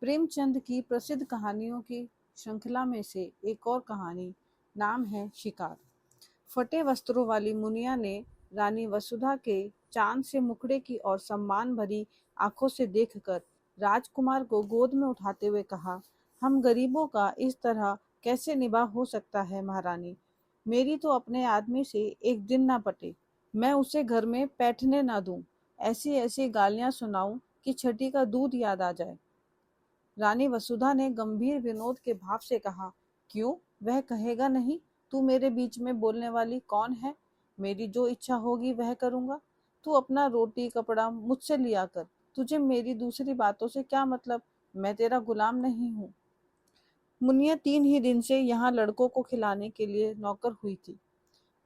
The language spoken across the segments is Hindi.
प्रेमचंद की प्रसिद्ध कहानियों की श्रृंखला में से एक और कहानी नाम है शिकार। फटे वस्त्रों वाली मुनिया ने रानी वसुधा के चांद से मुखड़े की और सम्मान भरी आंखों से देखकर राजकुमार को गोद में उठाते हुए कहा, हम गरीबों का इस तरह कैसे निभा हो सकता है महारानी। मेरी तो अपने आदमी से एक दिन ना पटे, मैं उसे घर में बैठने ना दूं, ऐसी ऐसी गालियां सुनाऊं कि छठी का दूध याद आ जाए। रानी वसुधा ने गंभीर विनोद के भाव से कहा, क्यों, वह कहेगा नहीं? तू मेरे बीच में बोलने वाली कौन है? मेरी जो इच्छा होगी वह करूंगा। तू अपना रोटी कपड़ा मुझसे लिया कर। तुझे मेरी दूसरी बातों से क्या मतलब? मैं तेरा गुलाम नहीं हूँ। मुनिया 3 ही दिन से यहाँ लड़कों को खिलाने के लिए नौकर हुई थी।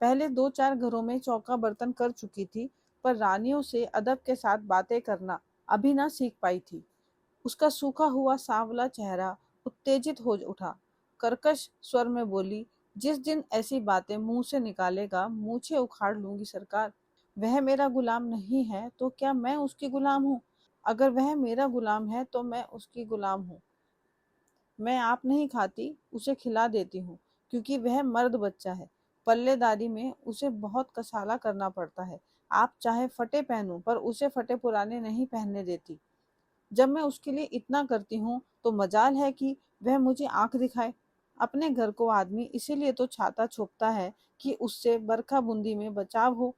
पहले 2-4 घरों में चौका बर्तन कर चुकी थी, पर रानियों से अदब के साथ बातें करना अभी ना सीख पाई थी। उसका सूखा हुआ सांवला चेहरा उत्तेजित हो उठा। कर्कश स्वर में बोली, जिस दिन ऐसी बातें मुंह से निकालेगा मूछें उखाड़ लूंगी सरकार। वह मेरा गुलाम नहीं है तो क्या मैं उसकी गुलाम हूँ? अगर वह मेरा गुलाम है तो मैं उसकी गुलाम हूँ। मैं आप नहीं खाती, उसे खिला देती हूँ, क्योंकि वह मर्द बच्चा है। पल्लेदारी में उसे बहुत कसाला करना पड़ता है। आप चाहे फटे पहनूं, पर उसे फटे पुराने नहीं पहनने देती। जब मैं उसके लिए इतना करती हूँ तो मजाल है कि वह मुझे आंख दिखाए। अपने घर को आदमी इसीलिए तो छाता छोपता है कि उससे बरखा बूंदी में बचाव हो।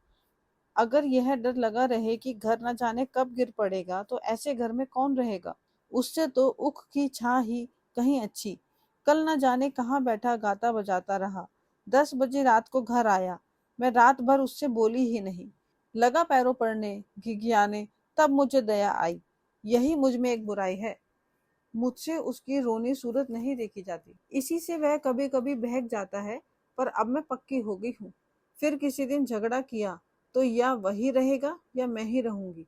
अगर यह डर लगा रहे कि घर न जाने कब गिर पड़ेगा तो ऐसे घर में कौन रहेगा? उससे तो उख की छां ही कहीं अच्छी। कल न जाने कहाँ बैठा गाता बजाता रहा। 10 बजे रात को घर आया। मैं रात भर उससे बोली ही नहीं। लगा पैरों पड़ने घिघियाने, तब मुझे दया आई। यही मुझ में एक बुराई है। मुझसे उसकी रोनी सूरत नहीं देखी जाती। इसी से वह कभी कभी बहक जाता है, पर अब मैं पक्की हो गई हूँ। फिर किसी दिन झगड़ा किया तो या वही रहेगा या मैं ही रहूंगी।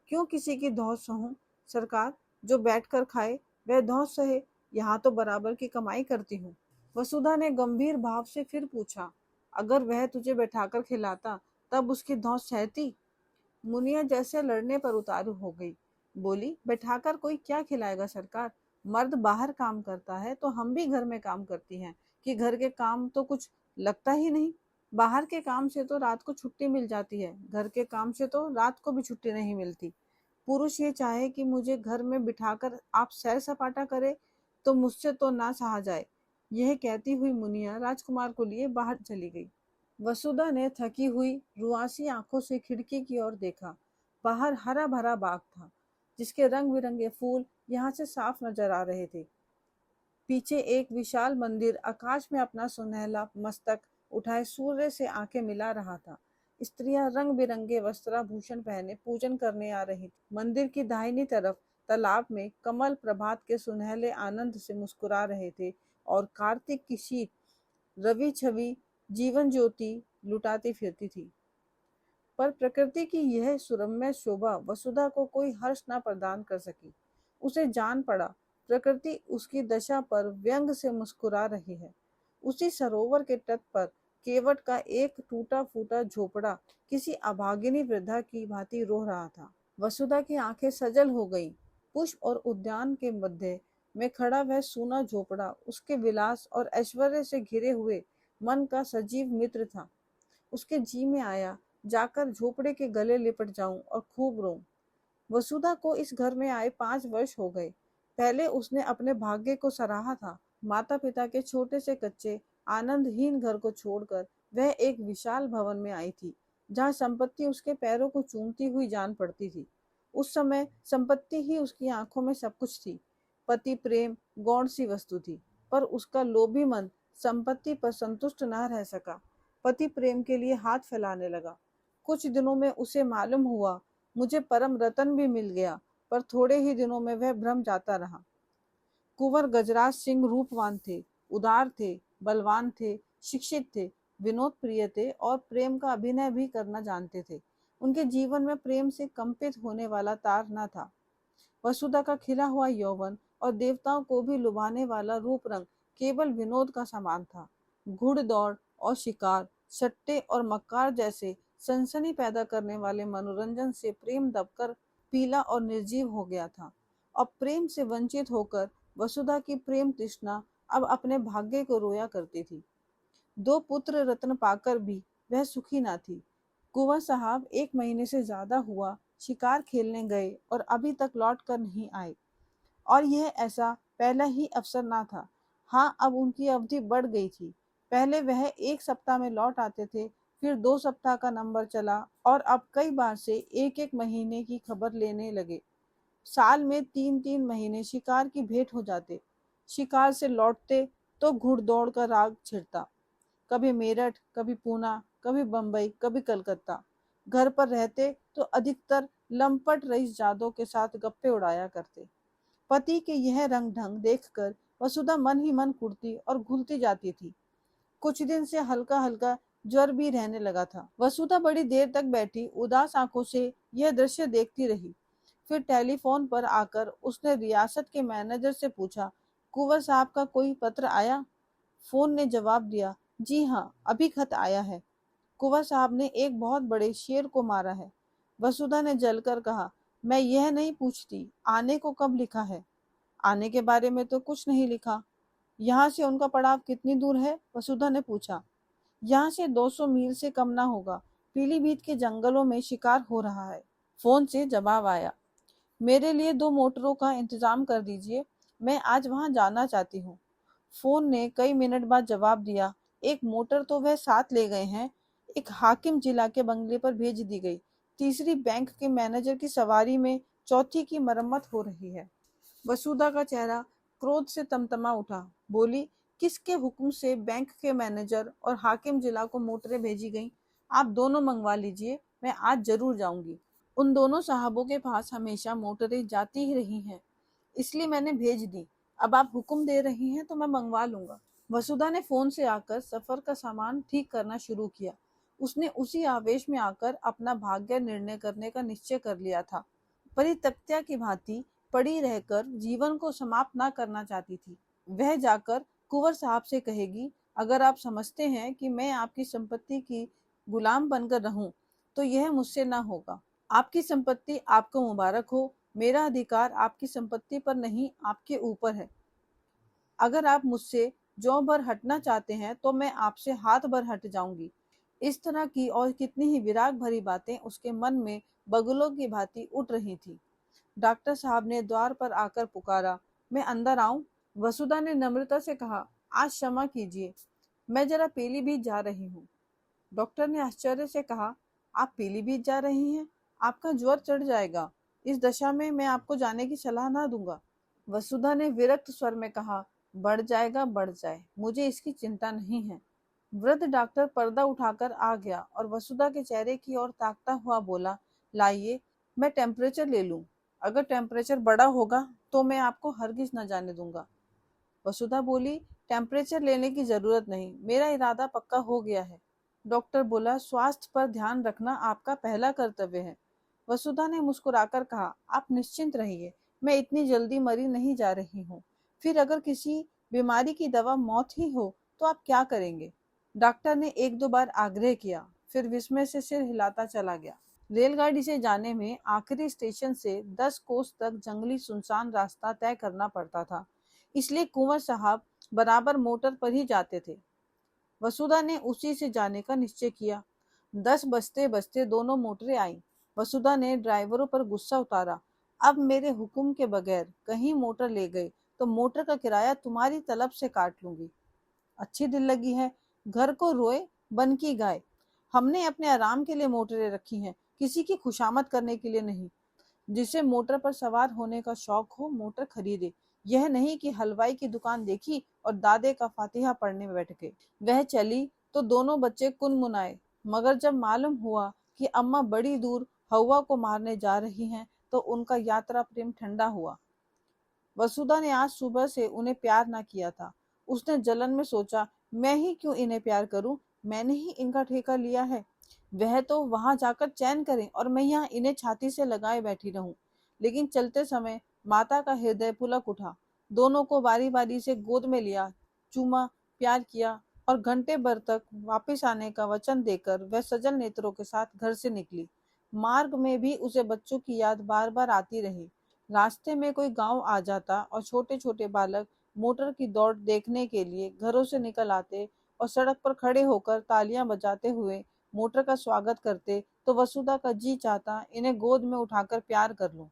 क्यों किसी की धौंस सहूं सरकार? जो बैठ कर खाए वह धौंस सहे। यहाँ तो बराबर की कमाई करती हूँ। वसुधा ने गंभीर भाव से फिर पूछा, अगर वह तुझे बैठाकर खिलाता तब उसकी धौंस सहती? मुनिया जैसे लड़ने पर उतारू हो गई। बोली, बैठाकर कोई क्या खिलाएगा सरकार? मर्द बाहर काम करता है तो हम भी घर में काम करती हैं, कि घर के काम तो कुछ लगता ही नहीं। बाहर के काम से तो रात को छुट्टी मिल जाती है, घर के काम से तो रात को भी छुट्टी नहीं मिलती। पुरुष ये चाहे कि मुझे घर में बिठाकर आप सैर सपाटा करे तो मुझसे तो ना सहा जाए। यह कहती हुई मुनिया राजकुमार को लिए बाहर चली गई। वसुधा ने थकी हुई रुआसी आंखों से खिड़की की ओर देखा। बाहर हरा भरा बाग था, जिसके रंग बिरंगे फूल यहाँ से साफ नजर आ रहे थे। पीछे एक विशाल मंदिर आकाश में अपना सुनहला मस्तक उठाए सूर्य से आंखें मिला रहा था। स्त्रियां रंग बिरंगे वस्त्राभूषण पहने पूजन करने आ रही थी। मंदिर की दाहिनी तरफ तालाब में कमल प्रभात के सुनहले आनंद से मुस्कुरा रहे थे, और कार्तिक की शीत रवि छवि जीवन ज्योति लुटाती फिरती थी। पर प्रकृति की यह सुरम्य शोभा वसुधा को कोई हर्ष न प्रदान कर सकी। उसे जान पड़ा, प्रकृति उसकी दशा पर व्यंग से मुस्कुरा रही है। उसी सरोवर के तट पर केवट का एक टूटा फूटा झोपड़ा किसी अभागिनी वृद्धा की भांति रो रहा था। वसुधा की आंखें सजल हो गईं। पुष्प और उद्यान के मध्य में खड़ा वह सूना झोपड़ा उसके विलास और ऐश्वर्य से घिरे हुए मन का सजीव मित्र था। उसके जी में आया, जाकर झोपड़े के गले लिपट जाऊं और खूब रोऊं। वसुधा को इस घर में आए 5 वर्ष हो गए। पहले उसने अपने भाग्य को सराहा था। माता पिता के छोटे से कच्चे आनंदहीन घर को छोड़कर वह एक विशाल भवन में आई थी, जहाँ संपत्ति उसके पैरों को चूमती हुई जान पड़ती थी। उस समय संपत्ति ही उसकी आंखों में सब कुछ थी। पति प्रेम गौण सी वस्तु थी, पर उसका लोभी मन संपत्ति पर संतुष्ट न रह सका। पति प्रेम के लिए हाथ फैलाने लगा। कुछ दिनों में उसे मालूम हुआ, मुझे परम रतन भी मिल गया, पर थोड़े ही दिनों में वह भ्रम जाता रहा। कुंवर गजराज सिंह रूपवान थे, उदार थे, बलवान थे, शिक्षित थे, विनोद प्रिय थे और प्रेम का अभिनय भी करना जानते थे। उनके जीवन में प्रेम से कंपित होने वाला तार न था। वसुधा का खिला हुआ यौवन और देवताओं को भी लुभाने वाला रूप रंग केवल विनोद का समान था। घुड़दौड़ और शिकार, सट्टे और मक्कार जैसे सनसनी पैदा करने वाले मनोरंजन से प्रेम दबकर पीला और निर्जीव हो गया था, और प्रेम से वंचित होकर वसुधा की प्रेम तृष्णा अब अपने भाग्य को रोया करती थी। 2 पुत्र रत्न पाकर भी वह सुखी ना थी। कुंवर साहब 1 महीने से ज्यादा हुआ शिकार खेलने गए और अभी तक लौट कर नहीं आए, और यह ऐसा पहला ही अवसर ना था। हाँ, अब उनकी अवधि बढ़ गई थी। पहले वह 1 सप्ताह में लौट आते थे, फिर 2 सप्ताह का नंबर चला और अब कई बार से 1-1 महीने की खबर लेने लगे। साल में 3-3 महीने शिकार की भेंट हो जाते। शिकार से लौटते तो घुड़दौड़ का राग छिड़ता। कभी मेरठ, कभी पूना, कभी बम्बई, कभी कलकत्ता। घर पर रहते तो अधिकतर लंपट रईस जादों के साथ गप्पे उड़ाया करते। पति के यह रंग ढंग देखकर वसुधा मन ही मन कुढ़ती और घुलती जाती थी। कुछ दिन से हल्का हल्का ज्वर भी रहने लगा था। वसुधा बड़ी देर तक बैठी उदास आंखों से यह दृश्य देखती रही। फिर टेलीफोन पर आकर उसने रियासत के मैनेजर से पूछा, कुंवर साहब का कोई पत्र आया? फोन ने जवाब दिया, जी हाँ, अभी खत आया है। कुंवर साहब ने एक बहुत बड़े शेर को मारा है। वसुधा ने जलकर कहा, मैं यह नहीं पूछती आने को कब लिखा है। आने के बारे में तो कुछ नहीं लिखा। यहाँ से उनका पड़ाव कितनी दूर है? वसुधा ने पूछा। यहाँ से 200 मील से कम ना होगा। पीलीभीत के जंगलों में शिकार हो रहा है। फोन से जवाब आया, मेरे लिए 2 मोटरों का इंतजाम कर दीजिए, मैं आज वहां जाना चाहती हूँ। फोन ने कई मिनट बाद जवाब दिया, एक मोटर तो वह साथ ले गए हैं, एक हाकिम जिला के बंगले पर भेज दी गई, तीसरी बैंक के मैनेजर की सवारी में, चौथी की मरम्मत हो रही है। वसुधा का चेहरा क्रोध से तमतमा उठा। बोली, किसके हुक्म से बैंक के मैनेजर और हाकिम जिला को मोटरें भेजी गईं? आप दोनों मंगवा लीजिए, मैं आज जरूर जाऊंगी। उन दोनों साहबों के पास हमेशा मोटरें जाती ही रही हैं, इसलिए मैंने भेज दी। अब आप हुक्म दे रही हैं तो मैं मंगवा लूंगा। वसुधा ने फोन से आकर सफर का सामान ठीक करना शुरू किया। उसने उसी आवेश में आकर अपना भाग्य निर्णय करने का निश्चय कर लिया था। परितप्त्या की भांति पड़ी रहकर जीवन को समाप्त ना करना चाहती थी। वह जाकर कुंवर साहब से कहेगी, अगर आप समझते हैं कि मैं आपकी संपत्ति की गुलाम बनकर रहूं, तो यह मुझसे ना होगा। आपकी संपत्ति आपको मुबारक हो, मेरा अधिकार आपकी संपत्ति पर नहीं, आपके ऊपर है। अगर आप मुझसे ज्यों भर हटना चाहते हैं तो मैं आपसे हाथ भर हट जाऊंगी। इस तरह की और कितनी ही विराग भरी बातें उसके मन में बगुलों की भांति उठ रही थी। डॉक्टर साहब ने द्वार पर आकर पुकारा, मैं अंदर आऊं? वसुधा ने नम्रता से कहा, आज क्षमा कीजिए, मैं जरा पीलीभीत जा रही हूँ। डॉक्टर ने आश्चर्य से कहा, आप पीलीभीत जा रही हैं? आपका ज्वर चढ़ जाएगा। इस दशा में मैं आपको जाने की सलाह ना दूंगा। वसुधा ने विरक्त स्वर में कहा, बढ़ जाएगा बढ़ जाए, मुझे इसकी चिंता नहीं है। वृद्ध डॉक्टर पर्दा उठाकर आ गया और वसुधा के चेहरे की ओर ताकता हुआ बोला, लाइए, मैं टेम्परेचर ले लूं। अगर टेम्परेचर बड़ा होगा तो मैं आपको हरगिज न जाने दूंगा। वसुधा बोली, टेम्परेचर लेने की जरूरत नहीं, मेरा इरादा पक्का हो गया है। डॉक्टर बोला, स्वास्थ्य पर ध्यान रखना आपका पहला कर्तव्य है। वसुधा ने मुस्कुराकर कहा, आप निश्चिंत रहिए, मैं इतनी जल्दी मरी नहीं जा रही हूँ। फिर अगर किसी बीमारी की दवा मौत ही हो तो आप क्या करेंगे? डॉक्टर ने 1-2 बार आग्रह किया, फिर विस्मय से सिर हिलाता चला गया। रेलगाड़ी से जाने में आखिरी स्टेशन से 10 कोस तक जंगली सुनसान रास्ता तय करना पड़ता था, इसलिए कुंवर साहब बराबर मोटर पर ही जाते थे। वसुधा ने उसी से जाने का निश्चय किया। 10 बजते बजते दोनों मोटरें आईं। वसुधा ने ड्राइवरों पर गुस्सा उतारा, अब मेरे हुक्म के बगैर कहीं मोटर ले गए तो मोटर का किराया तुम्हारी तलब से काट लूंगी। अच्छी दिल लगी है, घर को रोए बन की गाय। हमने अपने आराम के लिए मोटरें रखी हैं, किसी की खुशामद करने के लिए नहीं। जिसे मोटर पर सवार होने का शौक हो मोटर खरीदे, यह नहीं कि हलवाई की दुकान देखी और दादे का फातिहा पढ़ने में बैठ गए। वह चली तो दोनों बच्चे कुनमुनाए, मगर जब मालूम हुआ कि अम्मा बड़ी दूर हवा को मारने जा रही हैं तो उनका यात्रा प्रेम ठंडा हुआ। वसुधा ने आज सुबह से उन्हें प्यार ना किया था। उसने जलन में सोचा, मैं ही क्यों इन्हें प्यार करूं, मैंने ही इनका ठेका लिया है। वह तो वहां जाकर चैन करें और मैं यहाँ इन्हें छाती से लगाए बैठी रहूं। लेकिन चलते समय माता का हृदय पुलक उठा। दोनों को बारी बारी से गोद में लिया, चूमा, प्यार किया और घंटे भर तक वापस आने का वचन देकर वह सजल नेत्रों के साथ घर से निकली। मार्ग में भी उसे बच्चों की याद बार बार आती रही। रास्ते में कोई गांव आ जाता और छोटे छोटे बालक मोटर की दौड़ देखने के लिए घरों से निकल आते और सड़क पर खड़े होकर तालियां बजाते हुए मोटर का स्वागत करते, तो वसुधा का जी चाहता इन्हें गोद में उठाकर प्यार कर लूं।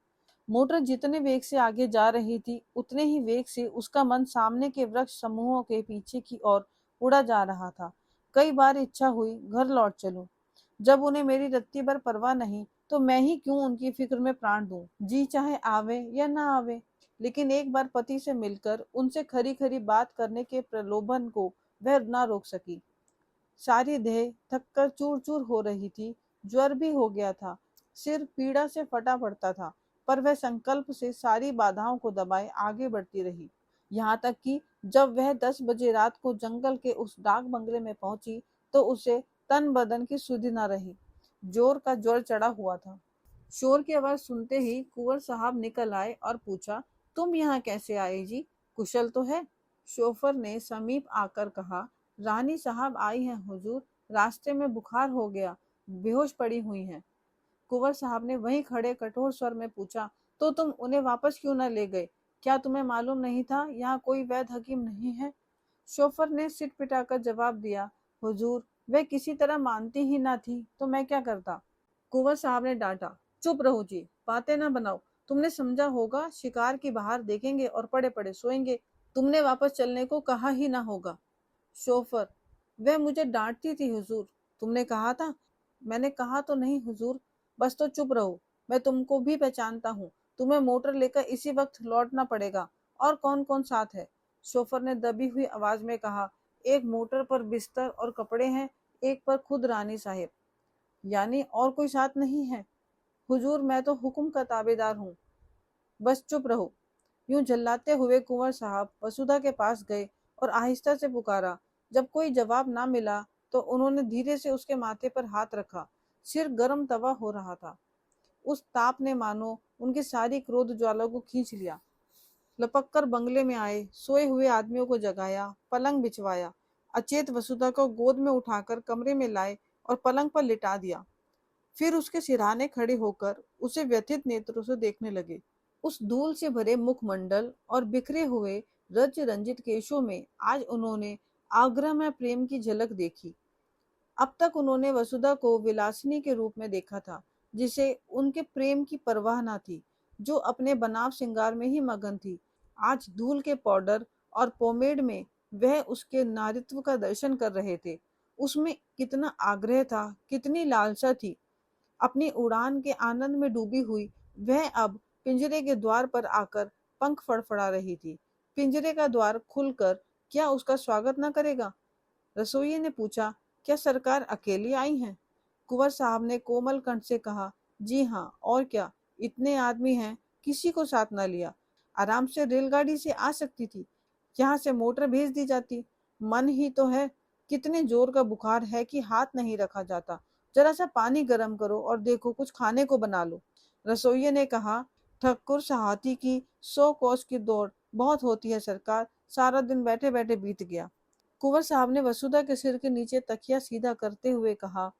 मोटर जितने वेग से आगे जा रही थी, उतने ही वेग से उसका मन सामने के वृक्ष समूहों के पीछे की ओर उड़ा जा रहा था। कई बार इच्छा हुई घर लौट चलूं। जब उन्हें मेरी रत्ती भर परवाह नहीं, तो मैं ही क्यों उनकी फिक्र में प्राण दूं। जी चाहे आवे या ना आवे, लेकिन एक बार पति से मिलकर उनसे खरी खरी बात करने के प्रलोभन को वह ना रोक सकी। सारी देह थककर चूर चूर हो रही थी। ज्वर भी हो गया था। सिर पीड़ा से फटा पड़ता था, पर वह संकल्प से सारी बाधाओं को दबाए आगे बढ़ती रही। यहाँ तक कि जब वह 10 बजे रात को जंगल के उस डाक बंगले में पहुंची, तो उसे तन बदन की सुधि न रही। जोर का ज्वर चढ़ा हुआ था। शोर की आवाज सुनते ही कुंवर साहब निकल आए और पूछा, तुम यहाँ कैसे आए जी? कुशल तो है? शोफर ने समीप आकर कहा, रानी साहब आई हैं हुजूर, रास्ते में बुखार हो गया, बेहोश पड़ी हुई हैं। कुंवर साहब ने वहीं खड़े कठोर स्वर में पूछा, तो तुम उन्हें वापस क्यों न ले गए? क्या तुम्हें मालूम नहीं था यहाँ कोई वैद हकीम नहीं है? शोफर ने सिट पिटाकर जवाब दिया, हुजूर, वह किसी तरह मानती ही ना थी, तो मैं क्या करता? कुंवर साहब ने डांटा, चुप रहो जी, बातें ना बनाओ। तुमने समझा होगा शिकार की बाहर देखेंगे और पड़े पड़े सोएंगे। तुमने वापस चलने को कहा ही ना होगा। शोफर, वह मुझे डांटती थी हुजूर। तुमने कहा था? मैंने कहा तो नहीं हुजूर। बस तो चुप रहो। मैं तुमको भी पहचानता हूँ। तुम्हें मोटर लेकर इसी वक्त लौटना पड़ेगा। और कौन कौन साथ है? शोफर ने दबी हुई आवाज में कहा, एक मोटर पर बिस्तर और कपड़े हैं, एक पर खुद रानी साहिब। यानी और कोई साथ नहीं है? हुजूर, मैं तो हुक्म का ताबेदार हूँ। बस चुप रहो। यूं झल्लाते हुए कुंवर साहब वसुधा के पास गए और आहिस्ता से पुकारा। जब कोई जवाब ना मिला, तो उन्होंने धीरे से उसके माथे पर हाथ रखा। सिर गर्म तवा हो रहा था। उस ताप ने मानो उनकी सारी क्रोध ज्वाला को खींच लिया। लपक कर बंगले में आए, सोए हुए आदमियों को जगाया, पलंग बिछवाया, अचेत वसुधा को गोद में उठाकर कमरे में लाए और पलंग पर लिटा दिया। फिर उसके सिरहाने खड़े होकर उसे व्यथित नेत्रों से देखने लगे। उस धूल से भरे मुखमंडल और बिखरे हुए रज रंजित केशों में आज उन्होंने आग्रह में प्रेम की झलक देखी। अब तक उन्होंने वसुधा को विलासिनी के रूप में देखा था, जिसे उनके प्रेम की परवाह न थी, जो अपने बनाव श्रृंगार में ही मगन थी। आज धूल के पाउडर और पोमेड में वह उसके नारित्व का दर्शन कर रहे थे। उसमें कितना आग्रह था, कितनी लालसा थी। अपनी उड़ान के आनंद में डूबी हुई वह अब पिंजरे के द्वार पर आकर पंख फड़फड़ा रही थी। पिंजरे का द्वार खुलकर क्या उसका स्वागत न करेगा? रसोइये ने पूछा, क्या सरकार अकेली आई हैं? कुंवर साहब ने कोमल कंठ से कहा, जी हाँ, और क्या, इतने आदमी हैं, किसी को साथ न लिया। आराम से रेलगाड़ी से आ सकती थी, यहाँ से मोटर भेज दी जाती। मन ही तो है, कितने जोर का बुखार है कि हाथ नहीं रखा जाता। जरा सा पानी गर्म करो और देखो कुछ खाने को बना लो। रसोइये ने कहा, ठक्कुर सहाती की 100 कोस की दौड़ बहुत होती है सरकार, सारा दिन बैठे बैठे बीत गया। कुंवर साहब ने वसुधा के सिर के नीचे तकिया सीधा करते हुए कहा,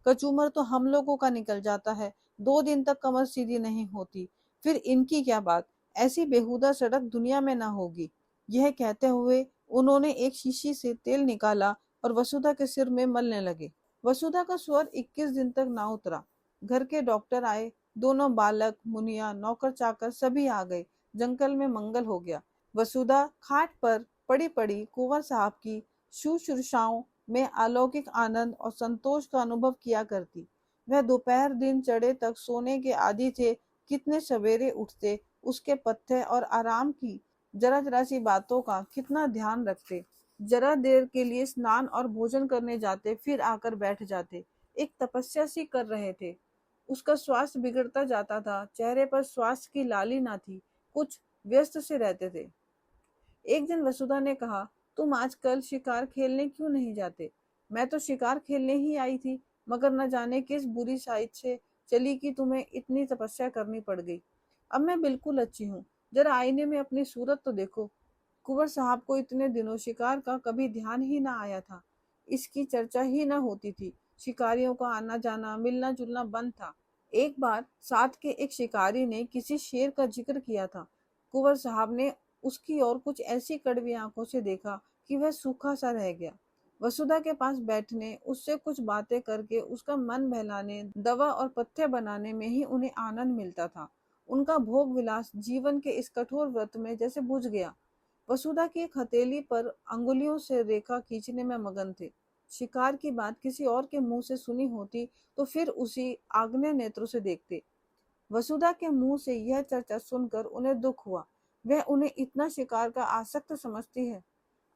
कचूमर तो हम लोगों का निकल जाता है, 2 दिन तक कमर सीधी नहीं होती, फिर इनकी क्या बात। ऐसी बेहुदा सड़क दुनिया में ना होगी। यह कहते हुए उन्होंने एक शीशी से तेल निकाला और वसुधा के सिर में मलने लगे। वसुधा का स्वर 21 दिन तक ना उतरा। घर के डॉक्टर आए, दोनों बालक, मुनिया, नौकर चाकर सभी आ गए। जंगल में मंगल हो गया। वसुधा खाट पर पड़ी पड़ी कुंवर साहब की शुश्रूषाओं में अलौकिक आनंद और संतोष का अनुभव किया करती। वह दोपहर दिन चढ़े तक सोने के आदी थे। कितने सवेरे उठते, उसके पथ्य और आराम की जरा जरा सी बातों का कितना ध्यान रखते। जरा देर के लिए स्नान और भोजन करने जाते, फिर आकर बैठ जाते। एक तपस्या सी कर रहे थे। उसका स्वास्थ्य बिगड़ता जाता था। चेहरे पर स्वास्थ्य की लाली ना थी। कुछ व्यस्त से रहते थे। एक दिन वसुधा ने कहा, तुम आजकल शिकार खेलने क्यों नहीं जाते? मैं तो शिकार खेलने ही आई थी, मगर न जाने किस बुरी साइड से चली कि तुम्हें इतनी तपस्या करनी पड़ गई। अब मैं बिल्कुल अच्छी हूँ। जरा आईने में अपनी सूरत तो देखो। कुंवर साहब को इतने दिनों शिकार का कभी ध्यान ही ना आया था। इसकी चर्चा ही ना होती थी। शिकारियों का आना जाना, मिलना जुलना बंद था। एक बार साथ के एक शिकारी ने किसी शेर का जिक्र किया था। कुंवर साहब ने उसकी ओर कुछ ऐसी कड़वी आंखों से देखा कि वह सूखा सा रह गया। वसुधा के पास बैठने, उससे कुछ बातें करके उसका मन बहलाने, दवा और पथ्य बनाने में ही उन्हें आनंद मिलता था। उनका भोग विलास जीवन के इस कठोर व्रत में जैसे बुझ गया। वसुधा की एक हथेली पर अंगुलियों से रेखा खींचने में मगन थे। शिकार की बात किसी और के मुंह से सुनी होती तो फिर उसी आग्नेय नेत्रों से देखते। वसुधा के मुंह से यह चर्चा सुनकर उन्हें दुख हुआ। वह उन्हें इतना शिकार का आसक्त समझती है।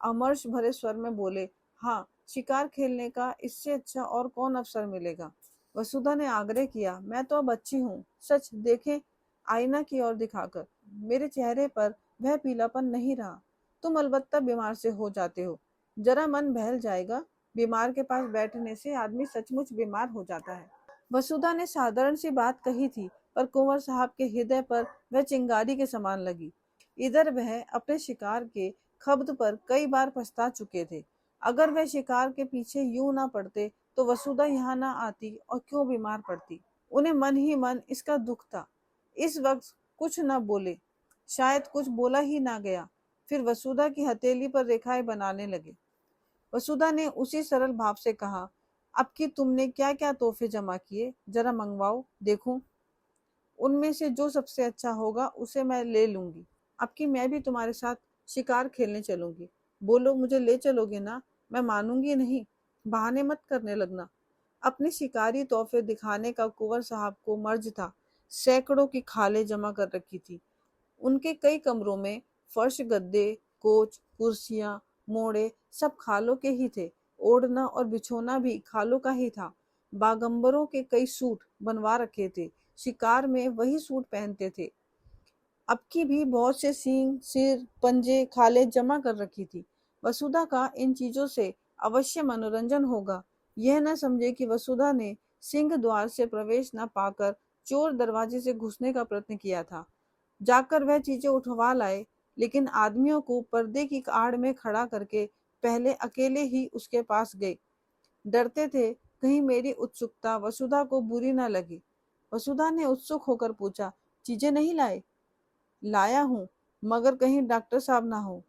अमर्ष भरे स्वर में बोले, हाँ, शिकार खेलने का इससे अच्छा और कौन अवसर मिलेगा। वसुधा ने आग्रह किया, मैं तो अब अच्छी हूँ, सच देखें आईना की ओर दिखाकर। मेरे चेहरे पर वह पीलापन नहीं रहा। तुम अलबत्ता बीमार से हो जाते हो। जरा मन बहल जाएगा। बीमार के पास बैठने से आदमी सचमुच बीमार हो जाता है। वसुधा ने साधारण सी बात कही थी, पर कुंवर साहब के हृदय पर वह चिंगारी के समान लगी। इधर वह अपने शिकार के खब्त पर कई बार पछता चुके थे। अगर वह शिकार के पीछे यूं ना पड़ते तो वसुधा यहाँ ना आती और क्यों बीमार पड़ती। उन्हें मन ही मन इसका दुख था। इस वक्त कुछ न बोले, शायद कुछ बोला ही ना गया। फिर वसुधा की हथेली पर रेखाएं बनाने लगे। वसुधा ने उसी सरल भाव से कहा, अब कि तुमने क्या क्या तोहफे जमा किए, जरा मंगवाओ देखूं। उनमें से जो सबसे अच्छा होगा उसे मैं ले लूंगी। अब कि मैं भी तुम्हारे साथ शिकार खेलने चलूंगी। बोलो, मुझे ले चलोगे ना? मैं मानूंगी नहीं। बहाने मत करने लगना। अपने शिकारी तोहफे दिखाने का कुंवर साहब को मर्ज था। सैकड़ों की खालें जमा कर रखी थी। उनके कई कमरों में फर्श, गद्दे, कोच, कुर्सियां, मोड़े सब खालों के ही थे। ओढ़ना और बिछोना भी खालों का ही था। बागंबरों के कई सूट बनवा रखे थे। शिकार में वही सूट पहनते थे। अब की भी बहुत से सींग, सिर, पंजे, खालें जमा कर रखी थी। वसुधा का इन चीजों से अवश्य मनोरंजन होगा। यह न समझे कि वसुधा ने सिंह द्वार से प्रवेश न पाकर चोर दरवाजे से घुसने का प्रयत्न किया था। जाकर वह चीजें उठवा लाए, लेकिन आदमियों को पर्दे की आड़ में खड़ा करके पहले अकेले ही उसके पास गए। डरते थे कहीं मेरी उत्सुकता वसुधा को बुरी न लगी। वसुधा ने उत्सुक होकर पूछा, चीजें नहीं लाए? लाया हूँ, मगर कहीं डॉक्टर साहब ना हो।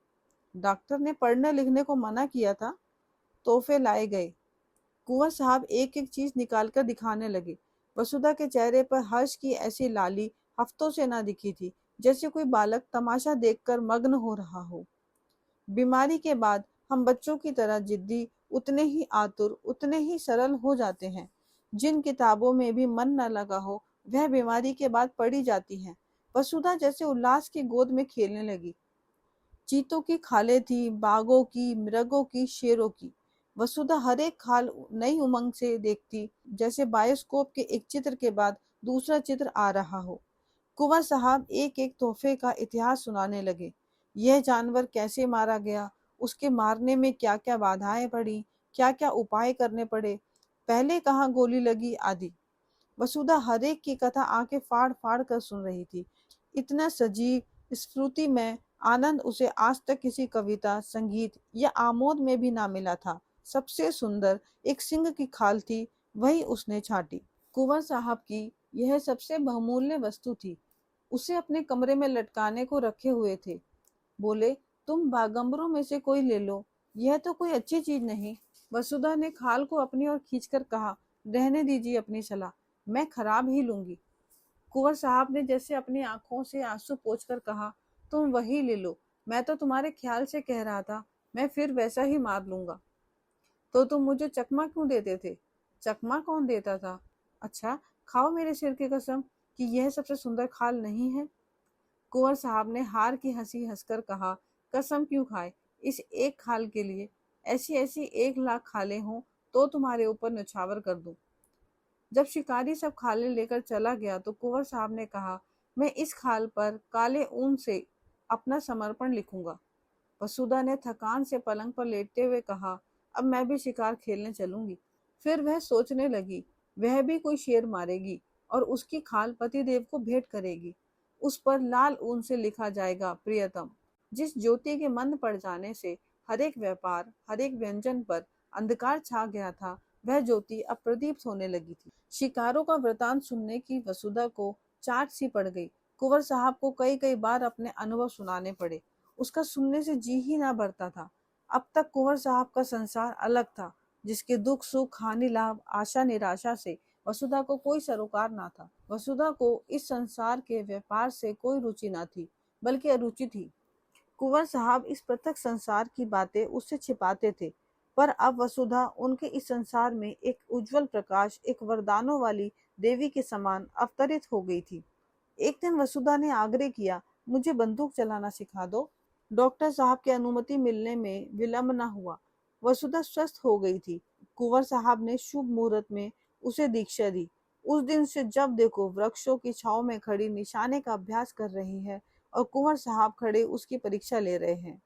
डॉक्टर ने पढ़ने लिखने को मना किया था। तोहफे लाए गए। कुंवर साहब एक एक चीज निकालकर दिखाने लगे। वसुधा के चेहरे पर हर्ष की ऐसी लाली हफ्तों से ना दिखी थी, जैसे कोई बालक तमाशा देखकर मग्न हो रहा हो। बीमारी के बाद हम बच्चों की तरह जिद्दी, उतने ही आतुर, उतने ही सरल हो जाते हैं। जिन किताबों में भी मन न लगा हो, वह बीमारी के बाद पढ़ी जाती हैं। वसुधा जैसे उल्लास की गोद में खेलने लगी। चीतों की खालें थी, बाघों की, मृगों की, शेरों की। वसुधा हर एक खाल नई उमंग से देखती, जैसे बायोस्कोप के एक चित्र के बाद दूसरा चित्र आ रहा हो। कुंवर साहब एक एक तोहफे का इतिहास सुनाने लगे। यह जानवर कैसे मारा गया, उसके मारने में क्या क्या बाधाएं पड़ी, क्या क्या उपाय करने पड़े, पहले कहाँ गोली लगी आदि। वसुधा हरेक की कथा आंखें फाड़ फाड़ कर सुन रही थी। इतना सजीव, स्फूर्ति में आनंद उसे आज तक किसी कविता, संगीत या आमोद में भी ना मिला था। सबसे सुंदर एक सिंह की खाल थी, वही उसने छाटी। कुंवर साहब की यह सबसे बहुमूल्य वस्तु थी। उसे अपने कमरे में लटकाने को रखे हुए थे। बोले, तुम बागंबरों में से कोई ले लो, यह तो कोई अच्छी चीज नहीं। वसुधा ने खाल को अपनी ओर खींचकर कहा, रहने दीजिए अपनी सलाह, मैं खराब ही लूंगी। कुंवर साहब ने जैसे अपनी आंखों से आंसू पोंछकर कहा, तुम वही ले लो, मैं तो तुम्हारे ख्याल से कह रहा था, मैं फिर वैसा ही मार लूंगा। तो तुम मुझे चकमा क्यों देते थे? चकमा कौन देता था? अच्छा, खाओ मेरे सिर की कसम कि यह सबसे सुंदर खाल नहीं है। कुंवर साहब ने हार की हंसी हंसकर कहा, कसम क्यों खाए इस एक खाल के लिए? ऐसी ऐसी 1,00,000 खालें हों तो तुम्हारे ऊपर न्यौछावर कर दूं। जब शिकारी सब खालें लेकर चला गया तो कुंवर साहब ने कहा, मैं इस खाल पर काले ऊन से अपना समर्पण लिखूंगा। वसुधा ने थकान से पलंग पर लेटते हुए कहा, अब मैं भी शिकार खेलने चलूंगी। फिर वह सोचने लगी, वह भी कोई शेर मारेगी और उसकी खाल पतिदेव को भेंट करेगी। उस पर लाल ऊन से लिखा जाएगा, प्रियतम। जिस ज्योति के मंद पड़ जाने से हर एक व्यापार, हर एक व्यंजन पर अंधकार छा गया था, वह ज्योति अब प्रदीप्त होने लगी थी। शिकारों का वृतांत सुनने की वसुधा को चाट सी पड़ गई। कुंवर साहब को कई कई बार अपने अनुभव सुनाने पड़े। उसका सुनने से जी ही ना भरता था। अब तक कुंवर साहब का संसार अलग था, जिसके दुख सुख हानि लाभ आशा निराशा से वसुधा को कोई सरोकार ना था। वसुधा को इस संसार के व्यापार से कोई रुचि ना थी, बल्कि अरुचि थी। कुंवर साहब इस पृथक संसार की बातें उससे छिपाते थे, पर अब वसुधा उनके इस संसार में एक उज्जवल प्रकाश, एक वरदानों वाली देवी के समान अवतरित हो गई थी। एक दिन वसुधा ने आग्रह किया, मुझे बंदूक चलाना सिखा दो। डॉक्टर साहब की अनुमति मिलने में विलंब न हुआ। वसुधा स्वस्थ हो गई थी। कुंवर साहब ने शुभ मुहूर्त में उसे दीक्षा दी। उस दिन से जब देखो वृक्षों की छांव में खड़ी निशाने का अभ्यास कर रही है और कुंवर साहब खड़े उसकी परीक्षा ले रहे हैं।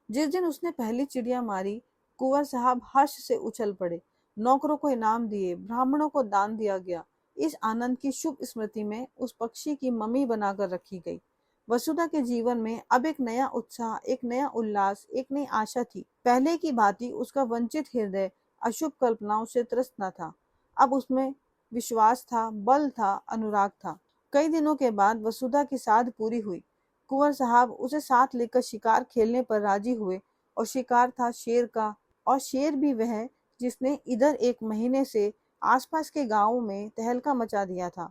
जिस दिन उसने पहली चिड़िया मारी, कुंवर साहब हर्ष से उछल पड़े। नौकरों को इनाम दिए, ब्राह्मणों को दान दिया गया। इस आनंद की शुभ स्मृति में उस पक्षी की मम्मी बनाकर रखी गई। वसुधा के जीवन में अब एक नया उत्साह, एक नया उल्लास, एक नई आशा थी। पहले की भांति उसका वंचित हृदय अशुभ कल्पनाओं से त्रस्त न था। अब उसमें विश्वास था, बल था, अनुराग था। कई दिनों के बाद वसुधा की साध पूरी हुई। कुंवर साहब उसे साथ लेकर शिकार खेलने पर राजी हुए, और शिकार था शेर का, और शेर भी वह जिसने इधर 1 महीने से आसपास के गांवों में तहलका मचा दिया था।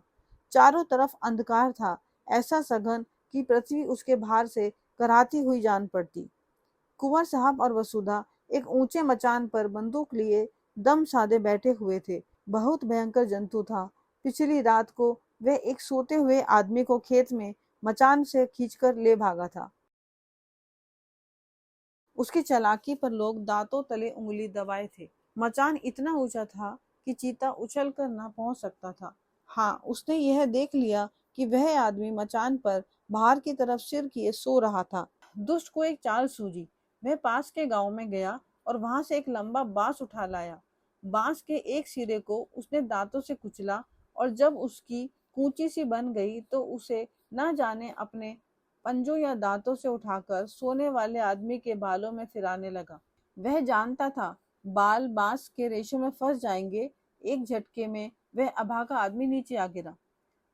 चारों तरफ अंधकार था, ऐसा सघन कि पृथ्वी उसके भार से कराहती हुई जान पड़ती। कुंवर साहब और वसुधा एक ऊंचे मचान पर बंदूक लिए दम साधे बैठे हुए थे। बहुत भयंकर जंतु था। पिछली रात को वह एक सोते हुए आदमी को खेत में मचान से खींचकर ले भागा था। उसकी चालाकी पर लोग दांतों तले उंगली दबाए थे। मचान इतना ऊंचा था कि चीता उछल कर न पहुंच सकता था। हाँ, उसने यह देख लिया कि वह आदमी मचान पर बाहर की तरफ सिर किए सो रहा था। दुष्ट को एक चाल सूझी। वह पास के गांव में गया और वहां से एक लंबा बांस उठा लाया। बांस के एक सिरे को उसने दांतों से कुचला, और जब उसकी कूंची सी बन गई तो उसे न जाने अपने पंजों या दांतों से उठाकर सोने वाले आदमी के बालों में फिराने लगा। वह जानता था बाल बांस के रेशों में फंस जाएंगे। एक झटके में वह अभागा आदमी नीचे आ गिरा।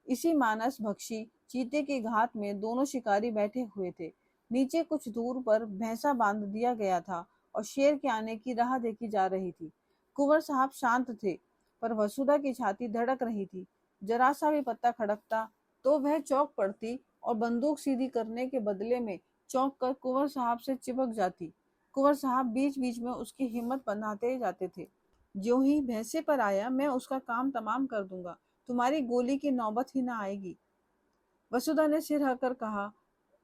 इसी मानस भक्षी चीते के घात में दोनों शिकारी बैठे हुए थे। नीचे कुछ दूर पर भैंसा बांध दिया गया था और शेर के आने की राह देखी जा रही थी। कुंवर साहब शांत थे, पर वसुधा की छाती धड़क रही थी। जरा सा भी पत्ता खड़कता तो वह चौंक पड़ती और बंदूक सीधी करने के बदले में चौंक कर कुंवर साहब से चिपक जाती। कुंवर साहब बीच बीच में उसकी हिम्मत बंधाते जाते थे। ज्यों ही भैंसे पर आया, मैं उसका काम तमाम कर दूंगा, तुम्हारी गोली की नौबत ही ना आएगी। वसुधा ने सिर हिलाकर कहा,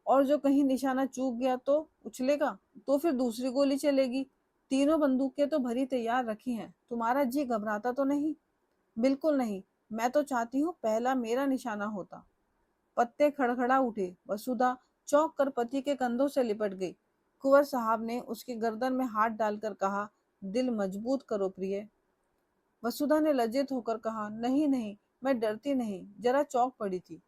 और जो कहीं निशाना चूक गया तो उछलेगा, तो फिर दूसरी गोली चलेगी। तीनों बंदूकें तो भरी तैयार रखी हैं। तुम्हारा जी घबराता तो नहीं? बिल्कुल नहीं। मैं तो चाहती हूँ पहला मेरा निशाना होता। पत्ते खड़खड़ा उठे। वसुधा चौंक कर पति के कंधों से लिपट गई। कुंवर साहब ने उसके गर्दन में हाथ डालकर कहा, दिल मजबूत करो प्रिय। वसुधा ने लज्जित होकर कहा, नहीं नहीं, मैं डरती नहीं, जरा चौंक पड़ी थी।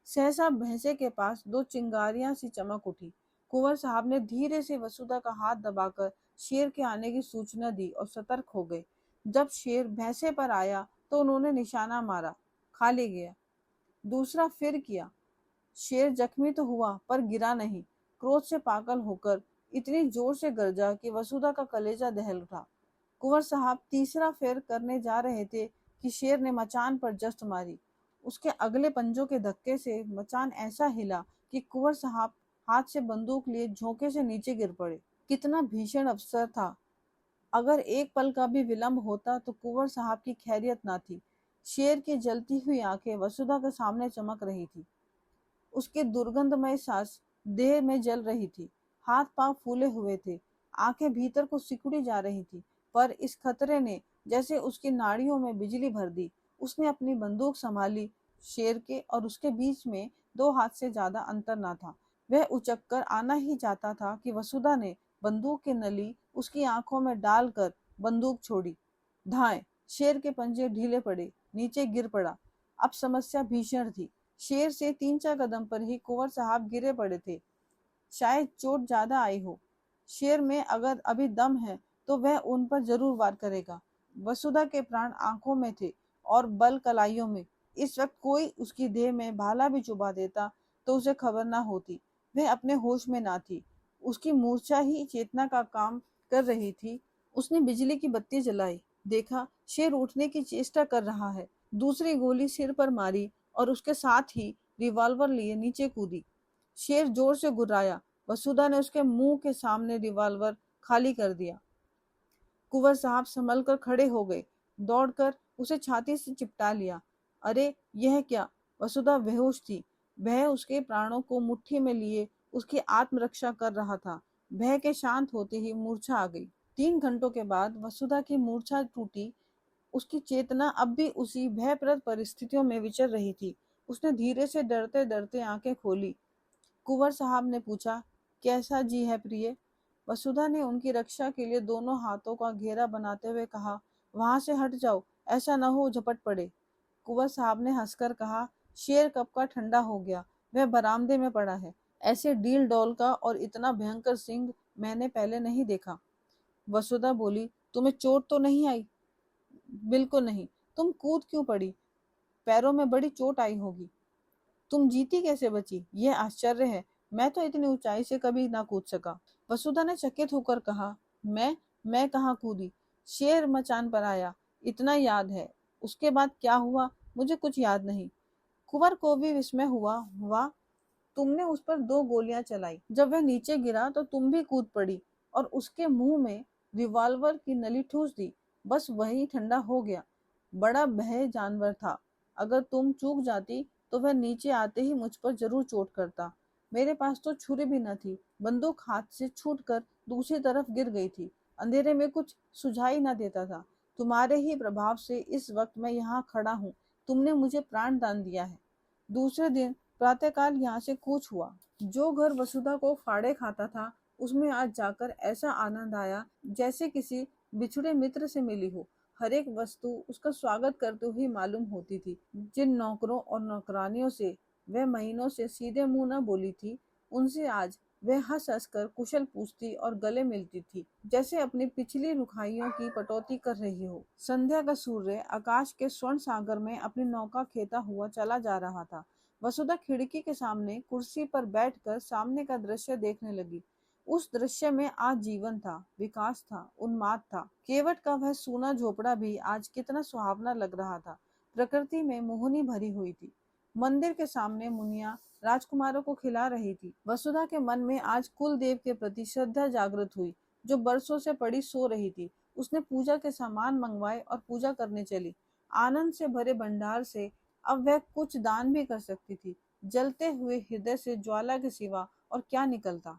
सहसा भैंसे के पास दो चिंगारियां सी चमक उठी। कुंवर साहब ने धीरे से वसुधा का हाथ दबाकर शेर के आने की सूचना दी और सतर्क हो गए। जब शेर भैंसे पर आया तो उन्होंने निशाना मारा, खाली गया। दूसरा फिर किया। शेर जख्मी तो हुआ पर गिरा नहीं। क्रोध से पागल होकर इतनी जोर से गरजा कि वसुधा का कलेजा दहल उठा। कुंवर साहब तीसरा फेर करने जा रहे थे कि शेर ने मचान पर जस्त मारी। उसके अगले पंजों के धक्के से मचान ऐसा हिला कि कुंवर साहब हाथ से बंदूक लिए झोंके से नीचे गिर पड़े। कितना भीषण अवसर था! अगर एक पल का भी विलंब होता तो कुंवर साहब की खैरियत ना थी। शेर की जलती हुई आंखें वसुधा के सामने चमक रही थी। उसके दुर्गंधमय सांस देह में जल रही थी। हाथ पांव फूले हुए थे। आंखें भीतर को सिकुड़ी जा रही थी। पर इस खतरे ने जैसे उसकी नाड़ियों में बिजली भर दी। उसने अपनी बंदूक संभाली। शेर के और उसके बीच में 2 हाथ से ज्यादा अंतर न था। वह उचक कर आना ही चाहता था कि वसुधा ने बंदूक की नली उसकी आंखों में डालकर बंदूक छोड़ी। धाए! शेर के पंजे ढीले पड़े, नीचे गिर पड़ा। अब समस्या भीषण थी। शेर से 3-4 कदम पर ही कुंवर साहब गिरे पड़े थे। शायद चोट ज्यादा आई हो। शेर में अगर अभी दम है तो वह उन पर जरूर वार करेगा। वसुधा के प्राण आंखों में थे और बल कलाइयों में। इस वक्त कोई उसकी देह में भाला भी चुभा देता तो उसे खबर ना होती। वह अपने होश में ना थी। उसकी मूर्छा ही चेतना का काम कर रही थी। उसने बिजली की बत्ती जलाई, देखा शेर उठने की चेष्टा कर रहा है। दूसरी गोली सिर पर मारी और उसके साथ ही रिवॉल्वर लिए नीचे कूदी। शेर जोर से गुर्राया। वसुधा ने उसके मुंह के सामने रिवॉल्वर खाली कर दिया। कुंवर साहब संभल कर खड़े हो गए, दौड़कर उसे छाती से चिपटा लिया। अरे यह क्या! वसुधा बेहोश थी। भय उसके प्राणों को मुट्ठी में लिए उसकी आत्मरक्षा कर रहा था। भय के शांत होते ही मूर्छा आ गई। 3 घंटों के बाद वसुधा की मूर्छा टूटी। उसकी चेतना अब भी उसी भयप्रद परिस्थितियों में विचर रही थी। उसने धीरे से डरते डरते आंखें खोली। कुंवर साहब ने पूछा, कैसा जी है प्रिय? वसुधा ने उनकी रक्षा के लिए दोनों हाथों का घेरा बनाते हुए कहा, वहां से हट जाओ, ऐसा न हो झपट पड़े। कुंवर साहब ने हंसकर कहा, शेर कब का ठंडा हो गया, वह बरामदे में पड़ा है। ऐसे डील डॉल का और इतना भयंकर सिंह मैंने पहले नहीं देखा। वसुधा बोली, तुम्हें चोट तो नहीं आई? बिल्कुल नहीं। तुम कूद क्यों पड़ी? पैरों में बड़ी चोट आई होगी। तुम जीती कैसे बची, यह आश्चर्य है। मैं तो इतनी ऊंचाई से कभी ना कूद सका। वसुधा ने चकित होकर कहा, मैं कहाँ कूदी? शेर मचान पर आया, इतना याद है। उसके बाद क्या हुआ मुझे कुछ याद नहीं। कुंवर को भी विस्मय हुआ। वाह, तुमने उस पर 2 गोलियां चलाई। जब वह नीचे गिरा तो तुम भी कूद पड़ी और उसके मुंह में रिवॉल्वर की नली ठूस दी। बस वही ठंडा हो गया। बड़ा भय जानवर था। अगर तुम चूक जाती तो वह नीचे आते ही मुझ पर जरूर चोट करता। मेरे पास तो छुरी भी न थी। बंदूक हाथ से छूटकर दूसरी तरफ गिर गई थी। अंधेरे में कुछ सुझाई न देता था। तुम्हारे ही प्रभाव से इस वक्त मैं यहाँ खड़ा हूँ। तुमने मुझे प्राण दान दिया है। दूसरे दिन प्रातःकाल यहाँ से कूच हुआ। जो घर वसुधा को फाड़े खाता था, उसमें आज जाकर ऐसा आनंद आया जैसे किसी बिछुड़े मित्र से मिली हो। हर एक वस्तु उसका स्वागत करते हुए मालूम होती थी। जिन नौकरों और नौकरानियों से वह महीनों से सीधे मुंह न बोली थी, उनसे आज वह हंस हंस कर कुशल पूछती और गले मिलती थी, जैसे अपनी पिछली रुखाइयों की कटौती कर रही हो। संध्या का सूर्य आकाश के स्वर्ण सागर में अपनी नौका खेता हुआ चला जा रहा था। वसुधा खिड़की के सामने कुर्सी पर बैठकर सामने का दृश्य देखने लगी। उस दृश्य में आज जीवन था, विकास था, उन्माद था। केवट का वह सूना झोपड़ा भी आज कितना सुहावना लग रहा था। प्रकृति में मोहनी भरी हुई थी। मंदिर के सामने मुनिया राजकुमारों को खिला रही थी। वसुधा के मन में आज कुल देव के प्रति श्रद्धा जागृत हुई, जो बरसों से पड़ी सो रही थी। उसने पूजा के सामान मंगवाए और पूजा करने चली। आनंद से भरे भंडार से अब वह कुछ दान भी कर सकती थी। जलते हुए हृदय से ज्वाला के सिवा और क्या निकलता।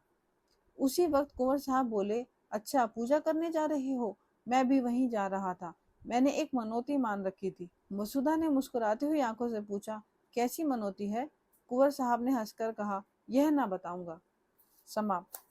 उसी वक्त कुंवर साहब बोले, अच्छा पूजा करने जा रही हो? मैं भी वहीं जा रहा था। मैंने एक मनौती मान रखी थी। वसुधा ने मुस्कुराती हुई आंखों से पूछा, कैसी मनौती है? कुंवर साहब ने हंसकर कहा, यह ना बताऊंगा। समाप्त।